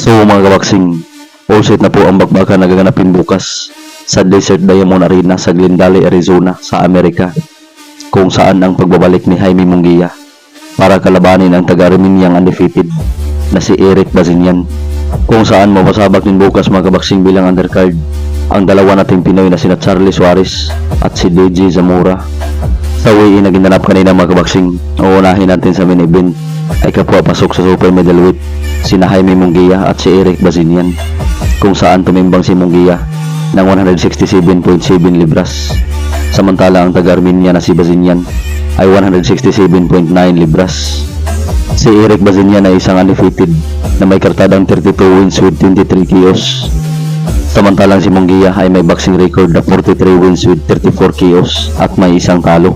So mga kabaksing, all set na po ang bakbakan na gaganapin bukas sa Desert Diamond Arena sa Glendale, Arizona sa Amerika, kung saan ang pagbabalik ni Jaime Munguia para kalabanin ang taga-Armeniang undefeated na si Eric Bazinian, kung saan mapasabak din bukas mga kabaksing bilang undercard ang dalawa nating Pinoy na sina Charlie Suarez at si DJ Zamora. Sa weigh-in na ginanap kanina mga kabaksing, uunahin natin sa main event ay kapwa pasok sa super middleweight sina Jaime Munguia at si Eric Bazinian, kung saan tumimbang si Munguia ng 167.7 libras, samantala ang taga-Armenia na si Bazinian ay 167.9 libras. Si Eric Bazinian ay isang undefeated na may kartadang 32 wins with 23 KOs, samantalang si Munguia ay may boxing record na 43 wins with 34 KOs at may isang talo.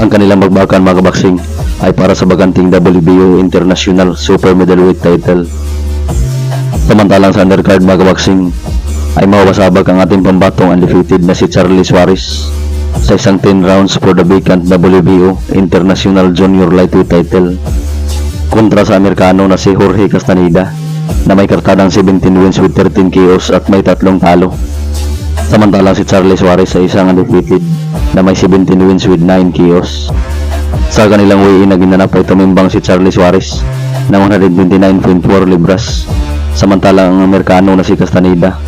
Ang kanilang magbakan mga kabaksing ay para sa baganting WBO International Super Middleweight title. Samantalang sa undercard mga kabaksing ay mawasabag ang ating pambatong undefeated na si Charlie Suarez sa isang 10 rounds for the vacant WBO International Junior Lightweight title kontra sa Amerikano na si Jorge Castaneda na may kartadang 17 wins with 13 KOs at may 3 talo. Samantalang si Charlie Suarez ay isang undefeated na may 17 wins with 9 KOs. Sa kanilang weigh-in na ginanap ay tumimbang si Charlie Suarez ng 129.4 libras, samantalang ang Amerikano na si Castaneda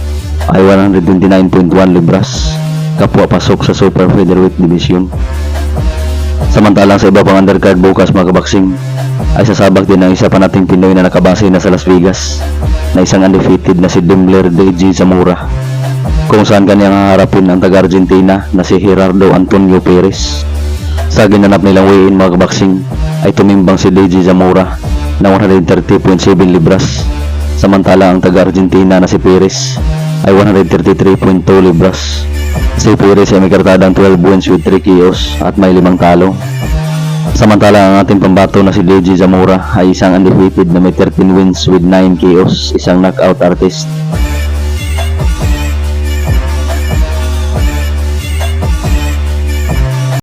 ay 129.1 libras, kapwa pasok sa super featherweight division. Samantalang sa iba pang undercard bukas mga kabaksing ay sasabak din ang isa pa nating Pinoy na nakabase na sa Las Vegas na isang undefeated na si Dembler DJ Zamora, kung saan kanyang haharapin ang taga-Argentina na si Gerardo Antonio Perez. Sa ginanap nilang weigh-in mga kabaksing ay tumimbang si DJ Zamora ng 130.7 libras, samantala ang taga-Argentina na si Perez ay 133.2 libras. Si Perez ay may kartadang 12 wins with 3 KOs at may 5 talo. Samantala ang ating pambato na si DJ Zamora ay isang undefeated na may 13 wins with 9 KOs, isang knockout artist